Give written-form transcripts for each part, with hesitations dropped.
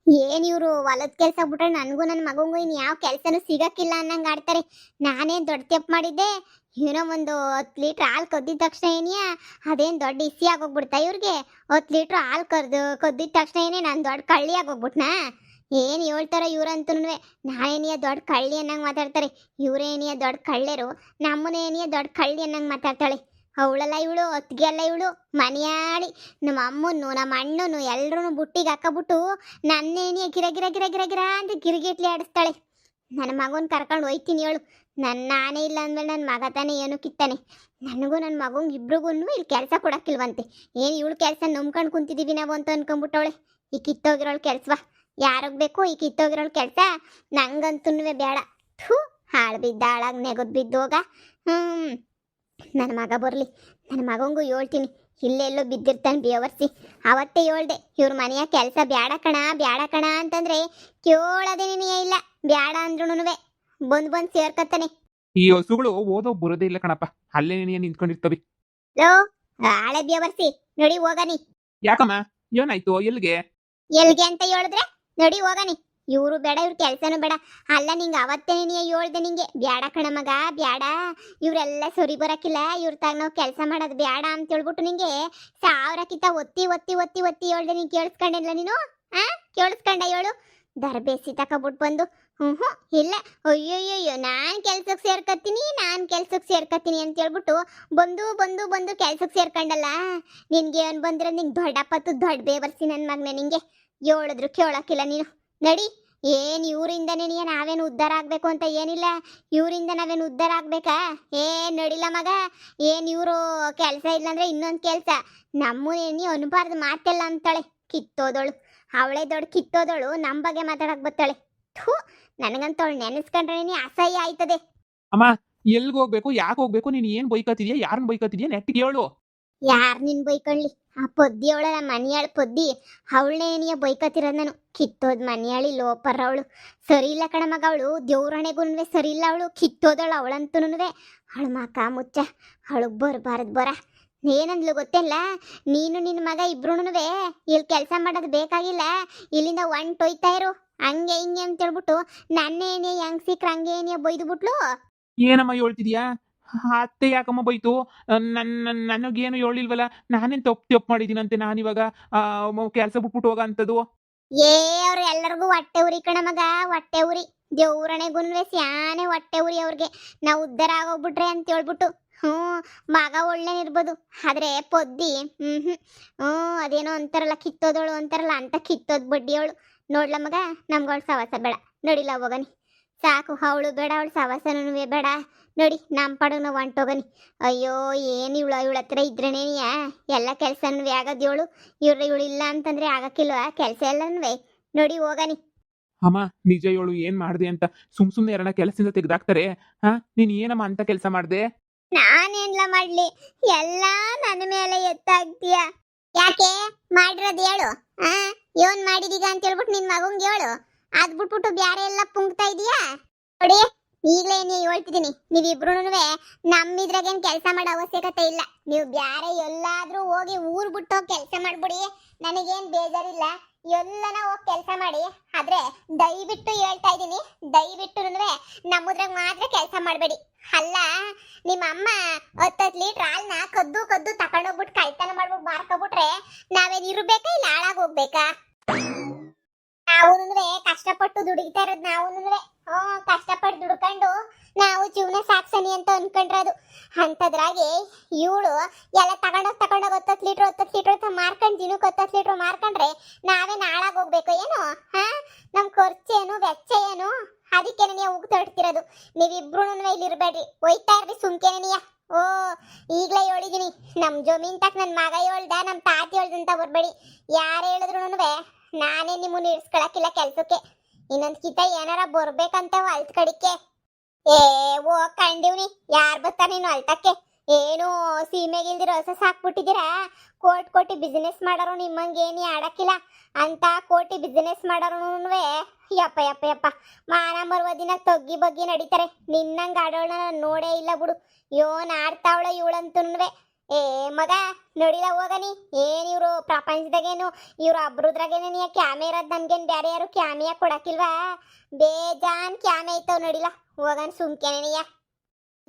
ಏನ್ ಇವ್ರು ಹೊಲದ ಕೆಲ್ಸ ಬಿಟ್ರೆ ನನ್ಗೂ ನನ್ನ ಮಗಂಗೂ ಇನ್ ಯಾವ ಕೆಲ್ಸನೂ ಸಿಗಕ್ಕಿಲ್ಲ ಅನ್ನಂಗ್ ಆಡ್ತಾರೆ. ನಾನೇನ್ ದೊಡ್ಡ ತಪ್ಪು ಮಾಡಿದ್ದೆ? ಏನೋ ಒಂದು 10 ಲೀಟರ್ ಹಾಲು ಕದ್ದಿದ ತಕ್ಷಣ ಏನಿಯಾ ಅದೇನ್ ದೊಡ್ಡ ಇಸಿ ಆಗೋಗ್ಬಿಡ್ತಾ ಇವ್ರಿಗೆ? 10 ಲೀಟರ್ ಹಾಲು ಕದ್ದಿದ ತಕ್ಷಣ ಏನೇ ನಾನು ದೊಡ್ಡ ಕಳ್ಳಿ ಆಗೋಗ್ಬಿಟ್ನಾ? ಏನ್ ಹೇಳ್ತಾರ ಇವ್ರಂತೂನುವೆ. ನಾನೇನಿಯ ದೊಡ್ಡ ಕಳ್ಳಿ ಅನ್ನಂಗ್ ಮಾತಾಡ್ತಾರೆ. ಇವ್ರೇನಿಯ ದೊಡ್ಡ ಕಳ್ಳೆರು, ನಮ್ಮನೇನಿಯ ದೊಡ್ಡ ಕಳ್ಳಿ ಅನ್ನಂಗ್ ಮಾತಾಡ್ತಾಳೆ. ಅವಳಲ್ಲ ಇವಳು, ಅತ್ತಿಗೆ ಅಲ್ಲ ಇವಳು, ಮನೆಯಾಳಿ. ನಮ್ಮ ಅಮ್ಮನ್ನು ನಮ್ಮ ಅಣ್ಣನು ಎಲ್ರೂ ಬುಟ್ಟಿಗೆ ಹಾಕಬಿಟ್ಟು ನನ್ನೇನಿಯ ಗಿರ ಗಿರ ಗಿರ ಗಿರ ಗಿರ ಅಂತ ಗಿರಿಗಿಟ್ಲಿ ಆಡಿಸ್ತಾಳೆ. ನನ್ನ ಮಗನ ಕರ್ಕೊಂಡು ಹೋಯ್ತೀನಿ ಹೇಳು. ನಾನೇ ಇಲ್ಲ ಅಂದ್ಮೇಲೆ ನನ್ನ ಮಗ ತಾನೇ ಏನು ಕಿತ್ತಾನೆ. ನನಗೂ ನನ್ನ ಮಗಂಗೆ ಇಬ್ರಿಗೂ ಇಲ್ಲಿ ಕೆಲಸ ಕೊಡಕ್ಕಿಲ್ವಂತೆ. ಏನು ಇವಳು ಕೆಲಸ ನಂಬ್ಕೊಂಡು ಕುಂತಿದ್ದೀವಿ ನಾವು ಅಂತ ಅನ್ಕೊಂಡ್ಬಿಟ್ಟವಳೆ. ಈ ಕಿತ್ತೋಗಿರೋಳು ಕೆಲ್ಸವಾ? ಯಾರಿಗೆ ಬೇಕು ಈ ಕಿತ್ತೋಗಿರೋಳು ಕೆಲಸ? ನಂಗಂತೂ ಬೇಡ. ಥೂ, ಹಾಳು ಬಿದ್ದ ಹಾಳಾಗಿ ನೆಗದ್ ಬಿದ್ದೋಗ. ನನ್ನ ಮಗ ಬರಲಿ, ನನ್ನ ಮಗಂಗೂ ಹೇಳ್ತೀನಿ. ಇಲ್ಲೆಲ್ಲೋ ಬಿದ್ದಿರ್ತಾನೆ ಬೇವರ್ಸಿ. ಅವತ್ತೇ ಹೇಳ್ದೆ ಇವ್ರ ಮನೆಯ ಕೆಲಸ ಬ್ಯಾಡ ಕಣ ಅಂತಂದ್ರೆ ಕೇಳೋದೇನೇ ಇಲ್ಲ. ಬ್ಯಾಡ ಅಂದ್ರೂ ಬಂದ್ ಸೇರ್ಕತ್ತಾನೆ. ಈ ಹಸುಗಳು ಓದೋ ಬರೋದೇ ಇಲ್ಲ ಕಣಪ್ಪ, ಅಲ್ಲೇ ನಿಂತ್ಕೊಂಡಿರ್ತವೆ. ಲೋ ಹಾಳೆ ಬೇವರ್ಸಿ, ನೋಡಿ ಹೋಗನಿ. ಯಾಕಮ್ಮ, ಏನಾಯ್ತು? ಎಲ್ಗೆ ಅಂತ ಹೇಳಿದ್ರೆ ನೋಡಿ ಹೋಗನಿ. ಇವರು ಬೇಡ, ಇವ್ರ ಕೆಲ್ಸನೂ ಬೇಡ. ಅಲ್ಲ ನಿಂಗೆ ಅವತ್ತೇ ಹೇಳ್ದೆ ನಿಂಗೆ ಬ್ಯಾಡ ಕಣ ಮಗ ಬ್ಯಾಡ, ಇವರೆಲ್ಲ ಸರಿ ಬರಕಿಲ್ಲ, ಇವ್ರ ತಾಗ ನಾವು ಕೆಲಸ ಮಾಡೋದು ಬ್ಯಾಡ ಅಂತ ಹೇಳ್ಬಿಟ್ಟು ನಿಂಗೆ 1000ಕ್ಕಿಂತ ಒತ್ತಿ ಒತ್ತಿ ಒತ್ತಿ ಒತ್ತಿ ಹೇಳ್ದೆ. ನೀನು ಕೇಳಿಸ್ಕೊಂಡಿಲ್ಲ ನೀನು? ಕೇಳಿಸ್ಕೊಂಡ ಹೇಳು? ದರ್ಬೇಸಿ ತಕೊಬಿಟ್ಟು ಬಂದು ಇಲ್ಲ, ಅಯ್ಯೋಯ್ಯೋ ನಾನು ಕೆಲ್ಸಕ್ಕೆ ಸೇರ್ಕತ್ತೀನಿ ಅಂತ ಹೇಳ್ಬಿಟ್ಟು ಬಂದು ಬಂದು ಬಂದು ಕೆಲ್ಸಕ್ಕೆ ಸೇರ್ಕೊಂಡಲ್ಲ. ನಿನ್ಗೆ ಏನು ಬಂದ್ರೆ ನಿಂಗೆ ದೊಡ್ಡಪ್ಪತ್ತು ದೊಡ್ಡ ಬೇವರ್ಸಿ ನನ್ನ ಮಗನೇ. ನಿಂಗೆ ಹೇಳಿದ್ರು ಕೇಳೋಕ್ಕಿಲ್ಲ ನೀನು. ನಡಿ. ಏನು ಇವರಿಂದನೇ ನಾವೇನು ಉದ್ಧಾರ ಆಗಬೇಕು ಅಂತ ಏನಿಲ್ಲ. ಇವರಿಂದ ನಾವೇನು ಉದ್ಧಾರ ಆಗ್ಬೇಕಾ? ನಡಿಲ್ಲ ಮಗ. ಏನು ಇವರು ಕೆಲಸ ಇಲ್ಲಾಂದ್ರೆ ಇನ್ನೊಂದು ಕೆಲಸ ನಮ್ಮನೇನಿ ಅನ್ಬಾರ್ದು ಮಾತೆಲ್ಲ ಅಂತಾಳೆ. ಕಿತ್ತೋದಳು ಅವಳೇ ದೊಡ್ಡ ಕಿತ್ತೋದಳು, ನಮ್ಮ ಬಗ್ಗೆ ಮಾತಾಡಕ್ ಬರ್ತಾಳೆ. ಥೂ, ನನಗಂತವಳು ನೆನೆಸ್ಕೊಂಡ್ರೆ ಅಸಹ್ಯ ಆಯ್ತದೆ. ಅಮ್ಮ, ಎಲ್ಗೆ ಹೋಗ್ಬೇಕು, ಯಾಕೆ ಹೋಗ್ಬೇಕು, ನೀನು ಏನ್ ಬೈಕತ್ತಿದ್ಯಾ, ಯಾರನ್ನ ಬೈಕತ್ತಿದ್ಯಾ, ನೆಟ್ಟಿಗೆ ಹೇಳು. ಯಾರು ನಿನ್ ಬೈಕೊಳ್ಳಿ? ಆ ಪೊದ್ದಿ ಅವಳ, ನಮ್ಮ ಮನಿಯಾಳ ಪೊದ್ದಿ ಅವಳೇನಿಯ ಬೈಕತ್ತಿರೋದು ನಾನು. ಕಿತ್ತೋದ್ ಮನಿಯಾಳಿ ಲೋಪರ್ ಅವಳು. ಸರಿ ಇಲ್ಲ ಕಣ ಮಗ, ಅವಳು ದೇವ್ರಣೆಗೂ ಸರಿ ಇಲ್ಲ. ಅವಳು ಕಿತ್ತೋದಳು ಅವಳಂತೂನುವೆ. ಅವಳು ಮಕ ಮುಚ್ಚ, ಅವಳಿಗೆ ಬರಬಾರದು ಬರ. ಏನಂದ್ಲು ಗೊತ್ತಿಲ್ಲ, ನೀನು ನಿನ್ನ ಮಗ ಇಬ್ರುನುವೆ ಇಲ್ಲಿ ಕೆಲಸ ಮಾಡೋದು ಬೇಕಾಗಿಲ್ಲ, ಇಲ್ಲಿಂದ ಹೊಂಟೋಯ್ತಾ ಇರು ಹಂಗೆ ಹಿಂಗೆ ಅಂತ ಹೇಳ್ಬಿಟ್ಟು ನನ್ನೇನೇ ಹೆಂಗ್ ಸಿಕ್ರ ಹಂಗೆ ಏನೇ ಬೈದು ಬಿಟ್ಲು. ಏನಮ್ಮ ಹೇಳ್ತಿದ್ಯಾ? ಅತ್ತೆ ಯಾಕಮ್ಮ ಬೈತು? ನನಗೇನು ಹೇಳಿಲ್ವಲ್ಲ, ನಾನೇನು ತಪ್ಪು ಮಾಡಿದ್ದೀನಂತೆ ನಾನಿವಾಗ ಕೆಲಸ ಬಿಟ್ಬಿಟ್ಟು ಹೋಗ ಅಂತದ್ದು? ಅವ್ರು ಎಲ್ಲರಿಗೂ ಹೊಟ್ಟೆ ಉರಿ ಕಣ ಮಗ, ಹೊಟ್ಟೆ ಉರಿ. ದೇವ್ರಣೆಗುನ್ವೆ ಸ್ಯಾನೆ ಹೊಟ್ಟೆ ಉರಿ ಅವ್ರಿಗೆ. ನಾವು ಉದ್ಧಾರ ಆಗೋಗ್ಬಿಟ್ರೆ ಅಂತ ಹೇಳ್ಬಿಟ್ಟು. ಮಗ ಒಳ್ಳೆನಿರ್ಬೋದು, ಆದ್ರೆ ಪೊದ್ದಿ ಅದೇನೋ ಅಂತಾರಲ್ಲ, ಕಿತ್ತೋದವಳು ಅಂತಾರಲ್ಲ, ಅಂತ ಕಿತ್ತೋದ್ ಬಡ್ಡಿಯವಳು. ನೋಡ್ಲ ಮಗ, ನಮ್ಗವಳು ಸವಾಸ ಬೇಡ, ನಡಿಲ್ಲ ಹೋಗನಿ. ಸಾಕು, ಅವಳು ಬೇಡ, ಅವಳು ಸವಾಸನೂ ಬೇಡ. ನೋಡಿ ನಮ್ಮ ಪಡಗ ನಾವು ಹೊಂಟೋಗನಿ. ಅಯ್ಯೋ, ಏನು ಇವಳ ಹತ್ರ ಇದ್ರೇನೇನಿಯ ಎಲ್ಲ ಕೆಲಸನೂ ಆಗೋದು. ಇವಳು ಇಲ್ಲ ಅಂತಂದ್ರೆ ಆಗಕ್ಕಿಲ್ವ ಕೆಲಸ ಎಲ್ಲನೂ? ನೋಡಿ ಹೋಗನಿ. ಅಮ್ಮ, ನಿಜ ಹೇಳು, ಏನ್ ಮಾಡ್ದೆ ಅಂತ. ಸುಮ್ನೆ ಯಾರನ್ನ ಕೆಲಸದಿಂದ ತೆಗ್ದಾಕ್ತಾರೆ? ನೀನ್ ಏನಮ್ಮ ಅಂತ ಕೆಲಸ ಮಾಡ್ದೆ? ನಾನೇನ್ಲ ಮಾಡ್ಲಿ, ಎಲ್ಲ ನನ್ನ ಮೇಲೆ ಎತ್ತಾಗ್ತೀಯ. ಯಾಕೆ ಮಾಡಿರೋದು ಹೇಳು? ಏನ್ ಮಾಡಿದೀಗ ಅಂತ ಹೇಳ್ಬಿಟ್ಟು ನಿನ್ ಮಗಂಗೆ ಹೇಳು. ಅದ್ ಬಿಟ್ಬಿಟ್ಟು ಬ್ಯಾರೆ ಎಲ್ಲ ಪುಂಕ್ತಾ ಇದೀಯಾ? ನೋಡಿ, ಈಗಲೇ ಹೇಳ್ತಿದ್ದೀನಿ, ನೀವಿಬ್ರುನುವೆ ನಮ್ಮಿದ್ರಾಗೇನು ಕೆಲಸ ಮಾಡೋ ಅವಶ್ಯಕತೆ ಇಲ್ಲ. ನೀವು ಬ್ಯಾರೆ ಎಲ್ಲಾದ್ರೂ ಹೋಗಿ ಊರ್ ಬಿಟ್ಟು ಕೆಲಸ ಮಾಡ್ಬಿಡಿ, ನನಗೇನು ಬೇಜಾರಿಲ್ಲ. ಎಲ್ಲನ ಹೋಗಿ ಕೆಲಸ ಮಾಡಿ. ಆದ್ರೆ ದಯವಿಟ್ಟು ಹೇಳ್ತಾ ಇದ್ದೀನಿ, ದಯವಿಟ್ಟು ನಮ್ಮದ್ರಾಗ ಮಾತ್ರ ಕೆಲಸ ಮಾಡಬೇಡಿ. ಅಲ್ಲ, ನಿಮ್ಮ ಅಮ್ಮ 10 ಲೀಟರ್ ಹಾಲನ್ನ ಕದ್ದು ತಕೊಂಡೋಗ್ಬಿಟ್ಟು ಕಳ್ತನ ಮಾಡ್ಬಿಟ್ಟು ಮಾರ್ಕೊಬಿಟ್ರೆ ನಾವೇನು ಇರ್ಬೇಕಾ ಇಲ್ಲ ಹಾಳಾಗಿ ಹೋಗ್ಬೇಕಾ? ನಾವುನುವೆ ಕಷ್ಟಪಟ್ಟು ದುಡಿತಾ ಇರೋದು. ನಾವುನುವೆ ಕಷ್ಟಪಟ್ಟು ದುಡ್ಕೊಂಡು ನಾವು ಜೀವನ ಸಾಕ್ಸನಿ ಅಂತ ಅನ್ಕೊಂಡ್ರದು. ಅಂತದ್ರಾಗೆ ಇವಳು ಎಲ್ಲ ತಗೊಂಡೋಗಿ 10 ಲೀಟರ್ ಮಾರ್ಕೊಂಡು ದಿನಕ್ಕೆ 10 ಲೀಟರ್ ಮಾರ್ಕೊಂಡ್ರೆ ನಾವೇನು ಹಾಳಾಗಿ ಹೋಗ್ಬೇಕು ಏನು? ನಮ್ ಖರ್ಚೇನು ವೆಚ್ಚ ಏನು? ಅದಕ್ಕೇನೆ ನೀವು ಉಗ್ತಾಡ್ತಿರೋದು. ನೀವಿಬ್ರು ಇಲ್ಲಿ ಇರಬೇಡ್ರಿ, ಹೋಯ್ತಾ ಇರ್ರಿ ಸುಮ್ಕೆನೆಯ. ಈಗಲೇ ಹೇಳಿದೀನಿ, ನಮ್ ಜಮೀನ್ ತಕ್ಕ ನನ್ನ ಮಗ ಹೇಳ್ದ, ನಮ್ಮ ತಾತಿ ಹೇಳ್ದಂತ ಬರ್ಬೇಡಿ. ಯಾರು ಹೇಳಿದ್ರು ನಾನೇ ನಿಮ್ಮನ್ನ ಇಡ್ಸ್ಕೊಳಕಿಲ್ಲ ಕೆಲ್ಸಕ್ಕೆ. ಇನ್ನೊಂದ್ ಕಿತ ಏನಾರ ಬರ್ಬೇಕಂತ ಅಲ್ತ್ ಕಡಿಕೆ. ಕಂಡಿವ್ನಿ, ಯಾರ್ ಬರ್ತಾರ ನೀನು ಅಲ್ತಕ್ಕೆ? ಏನು ಸೀಮೆಗಿಲ್ದಿರೋ ಹೊಸ ಸಾಕ್ಬಿಟ್ಟಿದ್ದೀರಾ? ಕೋಟಿ ಬಿಸಿನೆಸ್ ಮಾಡೋರು ನಿಮ್ಮಂಗೇನಿ ಆಡಕ್ಕಿಲ್ಲ ಅಂತ. ಕೋಟಿ ಬಿಸಿನೆಸ್ ಮಾಡೋರು ಯಪ್ಪ ಯಪ್ಪ ಯಪ್ಪ ಮಾನ ಮರುವ ದಿನ ತಗ್ಗಿ ಬಗ್ಗಿ ನಡೀತಾರೆ. ನಿನ್ನಂಗ ಆಡೋಳ ನೋಡೇ ಇಲ್ಲ ಬಿಡು. ಯೋನ್ ಆಡ್ತಾವಳ ಇವಳಂತೂ ಏ ಮಗ ನೋಡಿಲ್ಲ ಹೋಗನಿ ಏನ್ ಇವ್ರು ಪ್ರಪಂಚದಾಗೇನು ಇವ್ರು ಅಬ್ರುದ್ರಾಗೇನ ಕ್ಯಾಮೆ ಇರೋದ್ ನಮ್ಗೇನ್ ಬ್ಯಾರೆ ಯಾರು ಕ್ಯಾಮಿಯ ಕೊಡಕಿಲ್ವಾ ಬೇಜಾನ್ ಕ್ಯಾಮೆ ಐತವ್ ನೋಡಿಲ್ಲ ಹೋಗನ್ ಸುಮ್ಕೆನೆಯ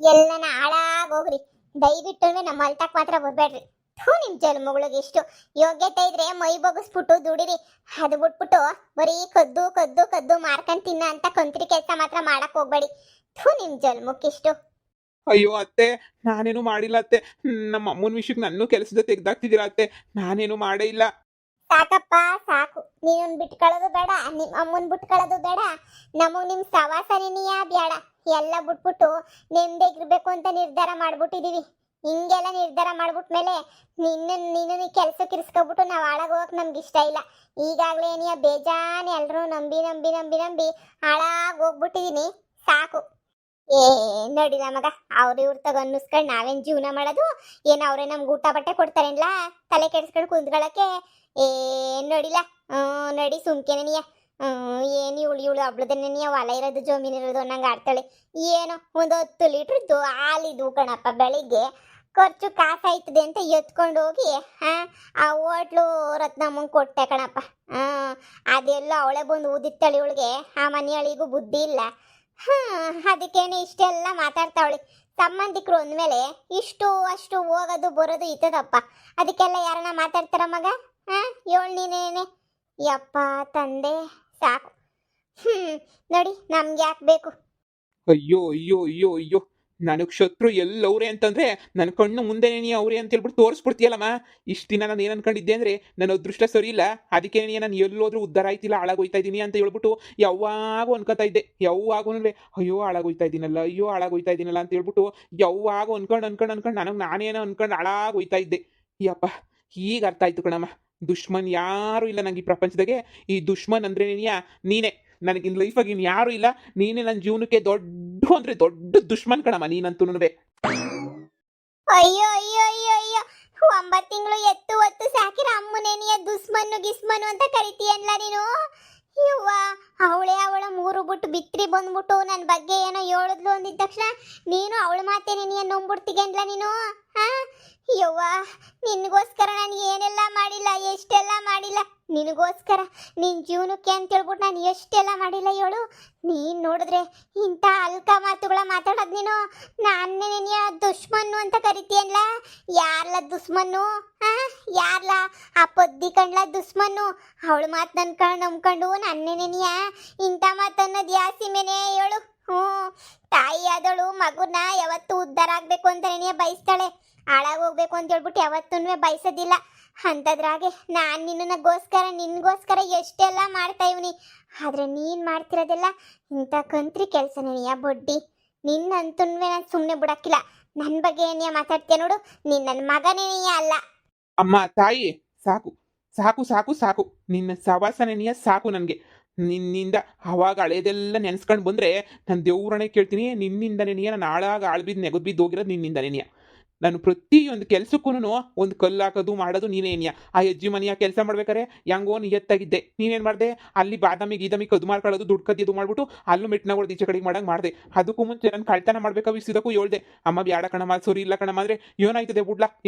ಎಲ್ಲನ ಹಾಳಾಗ್ ಹೋಗ್ರಿ ದಯವಿಟ್ಟು ನಮ್ಮ ಹೊಲ್ತಕ್ ಮಾತ್ರ ಬರ್ಬೇಡ್ರಿ ಥೂ ನಿಮ್ ಜನ್ಮಗಳಿಗೆ ಎಷ್ಟು ಯೋಗ್ಯತೆ ಇದ್ರೆ ಮೈ ಬಗ್ಗಿಸ್ಬಿಟ್ಟು ದುಡಿರಿ ಅದು ಬಿಟ್ಬಿಟ್ಟು ಬರೀ ಕದ್ದು ಕದ್ದು ಕದ್ದು ಮಾರ್ಕೊಂಡ್ ತಿನ್ನ ಅಂತ ಕಂತ್ರಿ ಕೆಲಸ ಮಾತ್ರ ಮಾಡಕ್ ಹೋಗ್ಬೇಡಿ ಥೂ ನಿಮ್ ಜನ್ಮಕ್ಕಿಷ್ಟು ಅಯ್ಯೋ ಅತ್ತೆ, ನಾನೇನು ಮಾಡಿಲ್ಲ ಅತ್ತೆ. ನಮ್ಮ ಅಮ್ಮನ ವಿಷಯಕ್ಕೆ ನನ್ನೂ ಕೆಲಸದ ತೆಗ್ದಾಕ್ತಿದ್ದೀರಾ ಅತ್ತೆ. ನಾನೇನು ಮಾಡೇ ಇಲ್ಲ. ಸಾಕಪ್ಪ ಸಾಕು ನೀನ್ ಬಿಟ್ಕೊಳ್ಳೋದು ಬೇಡ ನಿಮ್ ಅಮ್ಮನ್ ಬಿಟ್ಕೊಳ್ಳೋದು ಬೇಡ ನಮಗ್ ನಿಮ್ ಸವಾಸನಿಯ ಬೇಡ ಎಲ್ಲ ಬಿಟ್ಬಿಟ್ಟು ನೆಮ್ಮದಿಗಿರ್ಬೇಕು ಅಂತ ನಿರ್ಧಾರ ಮಾಡ್ಬಿಟ್ಟಿದೀವಿ ಹಿಂಗೆಲ್ಲ ನಿರ್ಧಾರ ಮಾಡ್ಬಿಟ್ಮೇಲೆ ನೀನು ಕೆಲ್ಸಕ್ಕೆ ಇರಿಸ್ಕೊಬಿಟ್ಟು ನಾವ್ ಹಾಳಾಗ್ ಹೋಗಕ್ ನಮ್ಗೆ ಇಷ್ಟ ಇಲ್ಲ ಈಗಾಗ್ಲೇ ಏನಿಯ ಬೇಜಾನ್ ಎಲ್ರು ನಂಬಿ ನಂಬಿ ನಂಬಿ ನಂಬಿ ಹಾಳಾಗ್ ಹೋಗ್ಬಿಟ್ಟಿದೀನಿ ಸಾಕು ಏ ನೋಡಿಲ್ಲ ಮಗ ಅವ್ರ ಇವ್ರ ತಗ ಅನ್ನಿಸ್ಕೊಂಡು ನಾವೇನ್ ಜೀವನ ಮಾಡೋದು ಏನ್ ಅವ್ರೇ ನಮ್ಗೆ ಊಟ ಬಟ್ಟೆ ಕೊಡ್ತಾರೇನ್ಲ ತಲೆ ಕೆಡ್ಸ್ಕೊಂಡು ಕುಂತ್ಕೊಳಕ್ಕೆ ಏ ನೋಡಿಲ್ಲ ನಡಿ ಸುಮ್ಕೆನೆನಿಯ ಏನು ಇವಳು ಅವಳದನ್ನೆನಿಯ ಹೊಲ ಇರೋದು ಜಮೀನು ಇರೋದು ನಂಗೆ ಆಡ್ತಾಳೆ ಏನೋ ಒಂದು 10 ಲೀಟ್ರದ್ದು ಹಾಲಿದು ಕಣಪ್ಪ ಬೆಳಿಗ್ಗೆ ಖರ್ಚು ಕಾಸಾಯ್ತದೆ ಅಂತ ಎತ್ಕೊಂಡು ಹೋಗಿ ಆ ಹೋಟ್ಲು ರತ್ನಮ್ಮಂಗೆ ಕೊಟ್ಟೆ ಕಣಪ್ಪ ಅದೆಲ್ಲ ಅವಳೆ ಬಂದು ಊದಿತ್ತಾಳೆ ಇವಳಿಗೆ ಆ ಮನೆಯಳಿಗೂ ಬುದ್ಧಿ ಇಲ್ಲ ಅದಕ್ಕೇನೆ ಇಷ್ಟೆಲ್ಲ ಮಾತಾಡ್ತಾವಳಿ ಸಂಬಂಧಿಕರು ಅಂದಮೇಲೆ ಇಷ್ಟು ಅಷ್ಟು ಹೋಗೋದು ಬರೋದು ಇತ್ತದಪ್ಪ ಅದಕ್ಕೆಲ್ಲ ಯಾರನ್ನ ಮಾತಾಡ್ತಾರ ಮಗ ಏಳ್ ನೀನೇನೆ ಯಪ್ಪ ತಂದೆ ಸಾಕು ನೋಡಿ ನಮ್ಗೆ ಯಾಕೆ ಬೇಕು ಅಯ್ಯೋ ಅಯ್ಯೋ ಅಯ್ಯೋ ಅಯ್ಯೋ, ನನಗ್ ಶತ್ರು ಎಲ್ಲವ್ರೆ ಅಂತಂದ್ರೆ ನನ್ನ ಕಣ್ಣು ಮುಂದೆನೇ ನೀ ಅವ್ರೆ ಅಂತ ಹೇಳ್ಬಿಟ್ಟು ತೋರಿಸ್ಬಿಡ್ತೀಯಲ್ಲಮ್ಮ. ಇಷ್ಟು ದಿನ ನಾನು ಏನು ಅನ್ಕೊಂಡಿದ್ದೆ ಅಂದ್ರೆ ನನ್ನ ಅದೃಷ್ಟ ಸರಿ ಇಲ್ಲ, ಅದಕ್ಕೆ ನಾನು ಎಲ್ಲೋದ್ರೂ ಉದ್ಧಾರ ಆಯ್ತಿಲ್ಲ, ಹಾಳಾಗೋಯ್ತಾ ಇದ್ದೀನಿ ಅಂತ ಹೇಳ್ಬಿಟ್ಟು ಯಾವಾಗೂ ಅನ್ಕೋತಾ ಇದ್ದೆ. ಯಾವಾಗೂ ಅಯ್ಯೋ ಹಾಳಾಗೋಯ್ತಾ ಇದ್ದೀನಲ್ಲ, ಅಯ್ಯೋ ಹಾಳಾಗೋಯ್ತಾ ಇದ್ದೀನಲ್ಲ ಅಂತ ಹೇಳ್ಬಿಟ್ಟು ಯಾವಾಗೂ ಅನ್ಕೊಂಡು ನನಗೆ ನಾನೇನೋ ಅನ್ಕೊಂಡು ಹಾಳಾಗೋಯ್ತಾ ಇದ್ದೆ. ಯಪ್ಪ ಈಗ ಅರ್ಥ ಆಯ್ತು ಕಣಮ್ಮ, ದುಶ್ಮನ್ ಯಾರು ಇಲ್ಲ ನಂಗೆ ಈ ಪ್ರಪಂಚದಾಗೆ. ಈ ದುಶ್ಮನ್ ಅಂದ್ರೆ ನೀನೇ. ನನಗಿನ್ ಲೈಫಾಗಿ ಇನ್ ಯಾರು ಇಲ್ಲ, ನೀನೇ ನನ್ನ ಜೀವನಕ್ಕೆ ದೊಡ್ಡ ಅಂದ್ರೆ ದೊಡ್ಡ ದುಶ್ಮನ್ ಕಣಮ್ಮ ನೀನಂತೂ. ಅಯ್ಯೋ ಅಯ್ಯೋ ಅಯ್ಯೋ ಅಯ್ಯೋ 9 ತಿಂಗಳು ಎತ್ತು ಹೊತ್ತು ಸಾಕಿರ ಅಮ್ಮನೇನಿಯ ದುಸ್ಮನ್ನು ಗಿಸ್ಮನ್ನು ಅಂತ ಕರಿತೀಯಲ್ಲ ನೀನು ಇವ್ವ ಅವಳ 3 ಬಿಟ್ಟು ಬಿತ್ರಿ ಬಂದ್ಬಿಟ್ಟು ನನ್ನ ಬಗ್ಗೆ ಏನೋ ಹೇಳಿದ್ಲು ಅಂದಿದ ತಕ್ಷಣ ನೀನು ಅವಳ ಮಾತೇನೇನಿಯ ನಂಬಿಡ್ತೀಗನ್ಲ ನೀನು ಯವ್ವ ನಿನಗೋಸ್ಕರ ನಾನು ಏನೆಲ್ಲ ಮಾಡಿಲ್ಲ ಎಷ್ಟೆಲ್ಲ ಮಾಡಿಲ್ಲ ನಿನಗೋಸ್ಕರ ನಿನ್ನ ಜೀವನಕ್ಕೆ ಅಂತ ಹೇಳ್ಬಿಟ್ಟು ನಾನು ಎಷ್ಟೆಲ್ಲ ಮಾಡಿಲ್ಲ ಹೇಳು. ನೀನು ನೋಡಿದ್ರೆ ಇಂಥ ಅಲ್ಕ ಮಾತುಗಳ ಮಾತಾಡೋದು ನೀನು ನಾನೇನಿಯ ದುಶ್ಮನ್ನು ಅಂತ ಕರಿತೀಯಲ್ಲ. ಯಾರ್ಲ ದುಶ್ಮನ್ನು ಯಾರ್ಲ ಆ ಪದ್ದಿ ಕಣ್ಲ ದುಶ್ಮನ್ನು ಅವಳು ಮಾತು ನಂಬ್ಕೊಂಡು ನನ್ನೇನೇನಿಯ ಇಂಥ ಮಾತನ್ನೋದು ಯಾಸಿ ಮೇನೆ ಹೇಳು. ತಾಯಿ ಆದಳು ಮಗುನ ಯಾವತ್ತೂ ಉದ್ಧಾರ ಆಗ್ಬೇಕು ಅಂತ ಬಯಸ್ತಾಳೆ, ಹಾಳಾಗೋಗ್ಬೇಕು ಅಂತ ಹೇಳ್ಬಿಟ್ಟು ಯಾವತ್ತೂ ಬಯಸೋದಿಲ್ಲ. ಅಂಥದ್ರಾಗೆ ನಾನು ನಿನಗೋಸ್ಕರ ಎಷ್ಟೆಲ್ಲ ಮಾಡ್ತಾ ಇವ್ನಿ, ಆದ್ರೆ ನೀನು ಮಾಡ್ತಿರೋದೆಲ್ಲ ಇಂಥ ಕಂತ್ರಿ ಕೆಲಸನೇನಿಯ ಬೊಡ್ಡಿ. ನಿನ್ನಂತೂ ನಾನು ಸುಮ್ಮನೆ ಬಿಡಕ್ಕಿಲ್ಲ. ನನ್ನ ಬಗ್ಗೆ ಏನಿಯ ಮಾತಾಡ್ತೀಯ ನೋಡು, ನೀನು ನನ್ನ ಮಗನೇನಿಯ ಅಲ್ಲ. ಅಮ್ಮ ತಾಯಿ ಸಾಕು ಸಾಕು ಸಾಕು ಸಾಕು, ನಿನ್ನ ಸವಾಸನೆನಿಯ ಸಾಕು ನನಗೆ. ನಿನ್ನಿಂದ ಅವಾಗ ಹಳೇದೆಲ್ಲ ನೆನ್ಸ್ಕೊಂಡು ಬಂದರೆ ನಾನು ದೇವ್ರಣೆ ಕೇಳ್ತೀನಿ. ನಿನ್ನಿಂದನೇ ನಾನು ಆಳ್ಬಿದ್ದು ನೆಗದ್ ಬಿದ್ದು ಹೋಗಿರೋದು ನಿನ್ನಿಂದನೇನಿಯ. ನಾನು ಪ್ರತಿಯೊಂದು ಕೆಲಸಕ್ಕೂ ಒಂದು ಕಲ್ಲು ಹಾಕೋದು ಮಾಡೋದು ನೀನೇನಿಯ. ಆ ಅಜ್ಜಿ ಮನೆಯ ಕೆಲಸ ಮಾಡ್ಬೇಕಾರೆ ಹೆಂಗೋ ನಿಯತ್ತಾಗಿದ್ದೆ, ನೀನೇನು ಮಾಡಿದೆ ಅಲ್ಲಿ ಬಾದಾಮಿ ಗೀದಾಮಿ ಕದ್ದು ಮಾಡ್ಕೊಳ್ಳೋದು ದುಡ್ಡು ಕದ್ದಿದ್ದು ಮಾಡ್ಬಿಟ್ಟು ಅಲ್ಲೂ ಮೆಟ್ನಗಳು ಈಚೆ ಕಡೆಗೆ ಮಾಡಂಗೆ ಮಾಡಿದೆ. ಅದಕ್ಕೂ ಮುಂಚೆ ನಾನು ಕಳ್ತನ ಮಾಡ್ಬೇಕಾವಿಸಿದಕ್ಕೂ ಹೇಳ್ದೆ, ಅಮ್ಮ ಬ್ಯಾಡ ಕಣಮ್ಮ ಸರಿ ಇಲ್ಲ ಕಣಮ್ಮ ಅಂದರೆ ಏನಾಯ್ತದೆ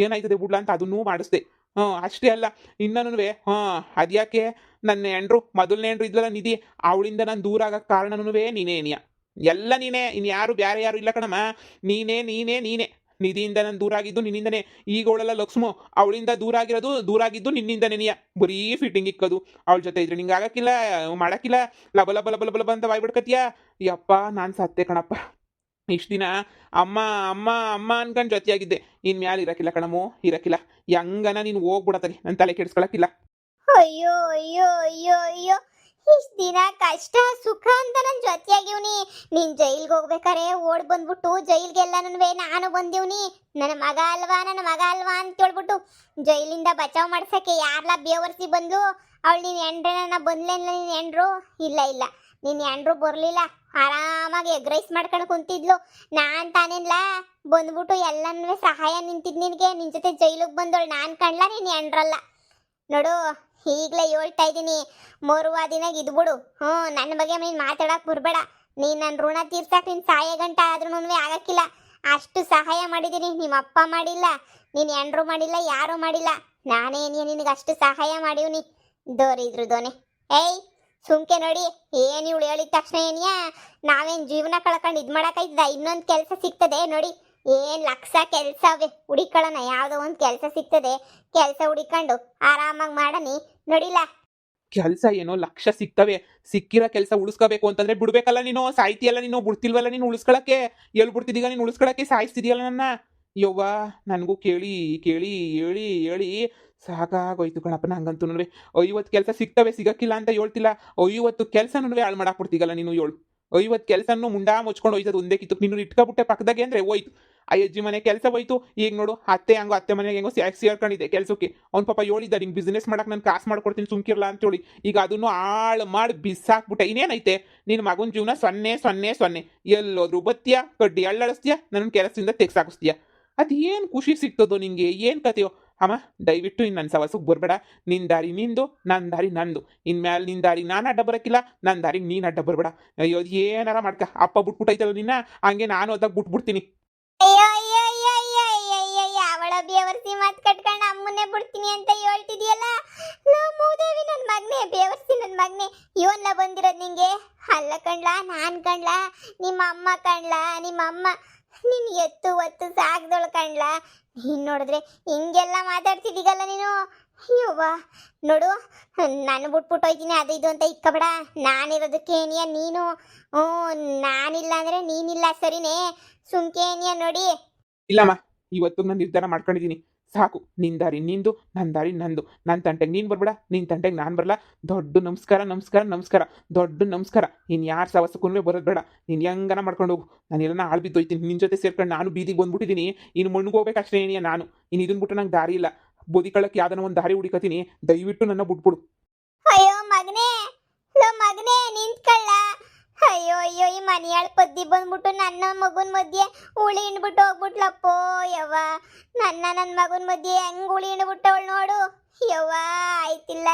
ಬಿಡ್ಲಾ ಅಂತ ಅದನ್ನೂ ಮಾಡಿಸ್ದೆ. ಅಷ್ಟೇ ಅಲ್ಲ ಇನ್ನೂ ಅದ್ಯಾಕೆ ನನ್ನ ಹೆಂಡ್ರು ಮೊದಲನೇ ಹೆಂಡ್ರು ಇದ್ಲಲ್ಲ ನಿಧಿ, ಅವಳಿಂದ ನಾನು ದೂರ ಆಗಕ್ಕೆ ಕಾರಣನೂ ನೀನೇನಿಯ. ಎಲ್ಲ ನೀನೇ, ಇನ್ಯಾರು ಬೇರೆ ಯಾರು ಇಲ್ಲ ಕಣಮ್ಮ, ನೀನೇ ನಿಧಿಯಿಂದ ನಾನು ದೂರ ಆಗಿದ್ದು ನಿನ್ನಿಂದನೇ. ಈಗ ಅವಳೆಲ್ಲ ಲಕ್ಷ್ಮೋ, ಅವಳಿಂದ ದೂರ ಆಗಿದ್ದು ನಿನ್ನಿಂದನೇನಿಯ. ಬರೀ ಫಿಟ್ಟಿಂಗ್ ಇಕ್ಕೋದು, ಅವಳ ಜೊತೆ ಇದ್ರೆ ನಿಂಗೆ ಆಗಕ್ಕಿಲ್ಲ, ಮಾಡಕ್ಕಿಲ್ಲ, ಲಬ ಲಬ ಲಬ ಲಬ ಲಬ ಅಂತ ಬಾಯ್ಬಿಡ್ಕತ್ತೀಯ. ಯಪ್ಪ ನಾನು ಸತ್ತೆ ಕಣಪ್ಪ. ಇಷ್ಟು ದಿನ ಅಮ್ಮ ಅಮ್ಮ ಅಮ್ಮ ಅನ್ಕೊಂಡು ಜೊತೆಯಾಗಿದ್ದೆ, ಇನ್ನು ಮ್ಯಾಲೆ ಇರಕ್ಕಿಲ್ಲ ಕಣಮೋ, ಇರಕ್ಕಿಲ್ಲ. ಹೆಂಗನ ನೀನು ಹೋಗ್ಬಿಡತ್ತರಿ, ನನ್ನ ತಲೆ ಕೆಡಿಸ್ಕೊಳಕ್ಕಿಲ್ಲ. ಅಯ್ಯೋ ಅಯ್ಯೋ ಅಯ್ಯೋ ಅಯ್ಯೋ ಇಷ್ಟು ದಿನ ಕಷ್ಟ ಸುಖ ಅಂತ ನನ್ನ ಜೊತೆಯಾಗಿವ್ನಿ. ನೀನು ಜೈಲ್ಗೆ ಹೋಗ್ಬೇಕಾರೆ ಓಡ್ ಬಂದ್ಬಿಟ್ಟು ಜೈಲ್ಗೆಲ್ಲನೂ ನಾನು ಬಂದಿವ್ನಿ. ನನ್ನ ಮಗ ಅಲ್ವಾ ಅಂತ ಹೇಳ್ಬಿಟ್ಟು ಜೈಲಿಂದ ಬಚಾವ್ ಮಾಡ್ಸಕ್ಕೆ ಯಾರ್ಲ ಬೇವರ್ಸಿ ಬಂದ್ಲು. ಅವಳು ನೀನು ಎಂಡ್ರನ ಬಂದ್ಲೇನ ನೀನು ಎಂಡ್ರು? ಇಲ್ಲ ನೀನು ಎಂಡ್ರು ಬರಲಿಲ್ಲ, ಆರಾಮಾಗಿ ಎಗ್ ರೈಸ್ ಮಾಡ್ಕೊಂಡು ಕುಂತಿದ್ಲು. ನಾನು ತಾನೇನ್ಲ ಬಂದ್ಬಿಟ್ಟು ಎಲ್ಲನೂ ಸಹಾಯ ನಿಂತಿದ್ದು ನಿನಗೆ. ನಿನ್ನ ಜೊತೆ ಜೈಲಿಗೆ ಬಂದವಳು ನಾನು ಕಣ್ಲ, ನೀನು ಎಂಡ್ರಲ್ಲ ನೋಡು. ಈಗಲೇ ಹೇಳ್ತಾ ಇದ್ದೀನಿ, 3 ದಿನಾಗ ಇದ್ಬಿಡು. ನನ್ನ ಬಗ್ಗೆ ನೀನು ಮಾತಾಡಕ್ಕೆ ಬರಬೇಡ. ನೀನು ನನ್ನ ಋಣ ತೀರ್ಸಕ್ಕೆ ನೀನು ಸಾಯ ಗಂಟ ಆದ್ರೂ ಆಗಕ್ಕಿಲ್ಲ. ಅಷ್ಟು ಸಹಾಯ ಮಾಡಿದ್ದೀನಿ, ನಿಮ್ಮ ಅಪ್ಪ ಮಾಡಿಲ್ಲ, ನೀನ್ ಎಂಡ್ರು ಮಾಡಿಲ್ಲ, ಯಾರು ಮಾಡಿಲ್ಲ, ನಾನೇ ನಿನಗೆ ಅಷ್ಟು ಸಹಾಯ ಮಾಡಿವ್ನಿ. ದೋರಿದ್ರು ದೋನೆ. ಏಯ್ ಸುಮ್ಕೆ ನೋಡಿ, ಏನ್ ಇವಳು ಹೇಳಿದ ತಕ್ಷಣ ಏನಿಯಾ ನಾವೇನ್ ಜೀವನ ಕಳ್ಕೊಂಡು ಇದ್ ಮಾಡಕ್ಕಾಯ್ತದ? ಇನ್ನೊಂದು ಕೆಲಸ ಸಿಗ್ತದೆ ನೋಡಿ, ಏನ್ ಲಕ್ಷ ಕೆಲಸ ಅವೆ, ಹುಡಿಕೊಳ್ಳೋಣ, ಯಾವ್ದೋ ಒಂದು ಕೆಲಸ ಸಿಗ್ತದೆ, ಕೆಲಸ ಹುಡಿಕೊಂಡು ಆರಾಮಾಗಿ ಮಾಡನಿ ನೋಡಿಲ್ಲ. ಕೆಲಸ ಏನೋ ಲಕ್ಷ ಸಿಗ್ತವೆ, ಸಿಕ್ಕಿರೋ ಕೆಲಸ ಉಳಿಸ್ಕೋಬೇಕು ಅಂತಂದ್ರೆ ಬಿಡ್ಬೇಕಲ್ಲ ನೀನು, ಸಾಯ್ತಿಯಲ್ಲ ನೀನು, ಬಿಡ್ತಿಲ್ವಲ್ಲ ನೀನು ಉಳಿಸ್ಕೊಳಕ್ಕೆ. ಎಲ್ಲಿ ಬಿಡ್ತಿದ್ದೀಗ ನೀನು ಉಳಿಸ್ಕೊಳಕ್ಕೆ? ಸಾಯಿಸ್ತಿದೀಯಲ್ಲ ನನ್ನ. ಯವ್ವ, ನನಗೂ ಕೇಳಿ ಕೇಳಿ ಹೇಳಿ ಹೇಳಿ ಸಾಕಾಗೋಯ್ತು ಕಣಪ್ಪ ನಂಗಂತೂ. 50 ಕೆಲಸ ಸಿಗ್ತವೆ, ಸಿಗಕ್ಕಿಲ್ಲ ಅಂತ ಹೇಳ್ತಿಲ್ಲ, 50 ಕೆಲಸನೂ ಹಾಳು ಮಾಡಾಕ್ಬಿಡ್ತೀಗಲ್ಲ ನೀನು. 50 ಕೆಲಸನೂ ಮುಂಡಾ ಮುಚ್ಕೊಂಡು ಹೋಯ್ತದ ಒಂದೇ ಕಿತ್ತು. ನೀನು ಇಟ್ಕೊಬಿಟ್ಟೆ ಪಕ್ಕದಾಗೆ ಅಂದ್ರೆ ಹೋಯ್ತು. ಆ ಅಜ್ಜಿ ಮನೆ ಕೆಲಸ ಹೋಯ್ತು. ಈಗ ನೋಡು ಅತ್ತೆ ಹಂಗೋ, ಅತ್ತೆ ಮನೆಗೆ ಹೆಂಗೋ ಸೇರ್ಕೊಂಡಿದ್ದೆ ಕೆಲಸಕ್ಕೆ. ಅವ್ನ ಪಾಪ ಹೇಳಿದ್ದ ನಿಂಗೆ ಬಿಸ್ನೆಸ್ ಮಾಡಕ್ಕೆ ನಾನು ಕಾಸು ಮಾಡ್ಕೊಡ್ತೀನಿ ಸುಮ್ಕಿರ್ಲ ಅಂತೇಳಿ. ಈಗ ಅದನ್ನು ಹಾಳು ಮಾಡಿ ಬಿಸಾಕ್ಬಿಟ್ಟೆ. ಇನ್ನೇನೈತೆ ನಿನ್ನ ಮಗನ ಜೀವನ 0 ಎಲ್ಲೋದ್ರು ಬತ್ತೀಯಾ, ಕಡ್ಡಿ ಅಳ್ಳಾಡಿಸ್ತೀಯಾ, ನನ್ನ ಕೆಲಸದಿಂದ ತೆಗ್ಸಾಕಿಸ್ತೀಯಾ. ಅದೇನು ಖುಷಿ ಸಿಗ್ತದೋ ನಿಂಗೆ, ಏನು ಕತೆಯೋ ಅಮ್ಮ. ದಯವಿಟ್ಟು ಇನ್ನು ನನ್ನ ಸವಸಕ್ಕೆ ಬರಬೇಡ. ನಿನ್ನ ದಾರಿ ನಿಂದು, ನನ್ನ ದಾರಿ ನಂದು. ಇನ್ಮೇಲೆ ನಿನ್ನ ದಾರಿ ನಾನು ಅಡ್ಡ ಬರೋಕ್ಕಿಲ್ಲ, ನನ್ನ ದಾರಿಗೆ ನೀನು ಅಡ್ಡ ಬರಬೇಡ. ಅಯ್ಯೋ ಏನಾರ ಮಾಡ್ಕ, ಅಪ್ಪ ಬಿಟ್ಬಿಟ್ಟೈತಲ್ಲ ನಿನ್ನ, ಹಂಗೆ ನಾನು ಅದಾಗ ಬಿಟ್ಬಿಡ್ತೀನಿ. ಅಯ್ಯೋ ಅಯ್ಯೋ ಅಯ್ಯೋ ಅಯ್ಯೋ ಅಯ್ಯೋ ಅಯ್ಯೋ ಅವಳ ಬೇವರ್ಸಿ ಮಾತು ಕಟ್ಕೊಂಡು ಅಮ್ಮನ್ನೇ ಬಿಡ್ತೀನಿ ಅಂತ ಹೇಳ್ತಿದ್ಯಲ್ಲ. ಮೂದೇವಿ ನನ್ನ ಮಗನೇ, ಬೇವರ್ಸಿ ನನ್ನ ಮಗನೇ, ಇವನ್ನ ಬಂದಿರೋದು ನಿಂಗೆ? ಅಲ್ಲ ಕಣ್ಲಾ, ನಾನ್ ಕಣ್ಲಾ, ನಿಮ್ಮ ಅಮ್ಮ ಕಣ್ಲಾ, ನಿಮ್ಮ ಅಮ್ಮ ನಿನ್ ಎತ್ತು ಒತ್ತು ಸಾಕ್ದೊಳು ಕಣ್ಲಾ. ನೀನ್ ನೋಡಿದ್ರೆ ಹಿಂಗೆಲ್ಲ ಮಾತಾಡ್ತಿದ್ದೀಗಲ್ಲ ನೀನು. ಅಯ್ಯವ್ವ ನೋಡು, ನಾನು ಬಿಟ್ಬಿಟ್ಟು ಹೋಯ್ತೀನಿ ಅದು ಇದು ಅಂತ ಇಕ್ಕಬೇಡ. ನಾನಿರೋದಕ್ಕೆ ಏನಿಯ ನೀನು, ನಾನಿಲ್ಲ ಅಂದ್ರೆ ನೀನಿಲ್ಲ, ಸರಿನೇ? ಸುಮ್ಕೆ ಏನಿಯ ನೋಡಿ. ಇಲ್ಲಮ್ಮ, ಇವತ್ತು ನಾನು ನಿರ್ಧಾರ ಮಾಡ್ಕೊಂಡಿದ್ದೀನಿ. ಸಾಕು, ನಿನ್ನ ದಾರಿ ನಿಂದು, ನನ್ನ ದಾರಿ ನಂದು. ನನ್ನ ತಂಟೆಗೆ ನೀನು ಬರಬೇಡ, ನಿನ್ನ ತಂಟೆಗೆ ನಾನು ಬರಲ್ಲ. ದೊಡ್ಡ ನಮಸ್ಕಾರ ನಮಸ್ಕಾರ ನಮಸ್ಕಾರ, ದೊಡ್ಡ ನಮಸ್ಕಾರ. ನೀನು ಯಾರು ಸವಸಕ್ಕೂ ಬರೋದು ಬೇಡ. ನೀನು ಹೆಂಗನ ಮಾಡ್ಕೊಂಡು ಹೋಗು. ನಾನು ಎಲ್ಲ ಆಳು ಬಿದ್ದೋಯ್ತೀನಿ, ನಿನ್ನ ಜೊತೆ ಸೇರ್ಕೊಂಡು ನಾನು ಬೀದಿಗೆ ಬಂದ್ಬಿಟ್ಟಿದ್ದೀನಿ. ಇನ್ನು ಮಣ್ಣಿಗೆ ಹೋಗ್ಬೇಕಷ್ಟೇ ಏನಿಯ ನಾನು. ಇನ್ನು ಇದನ್ನ ಬಿಟ್ಟು ನಂಗೆ ದಾರಿ ಇಲ್ಲ. ಬದುಕಳಕ್ಕೆ ಯಾವ್ದಾನ ಒಂದು ದಾರಿ ಹುಡುಕತೀನಿ. ದಯವಿಟ್ಟು ನನ್ನ ಬಿಟ್ಬಿಡು. ಅಯ್ಯೋ ಮಗನೇ, ಲೋ ಮಗನೇ ನಿಂತ್ಕೊಳ್ಳ. ಅಯ್ಯೋ ಅಯ್ಯೋ, ಈ ಮನೆಯಾಳ ಪದ್ದಿ ಬಂದ್ಬಿಟ್ಟು ನನ್ನ ಮಗುನ ಮಧ್ಯೆ ಉಳಿ ಹಿಂಡ್ಬಿಟ್ಟು ಹೋಗ್ಬಿಟ್ಲಪ್ಪೋ. ಯವ್ವ, ನನ್ನ ಮಗುನ ಮಧ್ಯೆ ಹೆಂಗ್ ಉಳಿ ಹಿಂಡ್ಬಿಟ್ಟವಳು ನೋಡು. ಯವ್ವ ಆಯ್ತಿಲ್ಲ.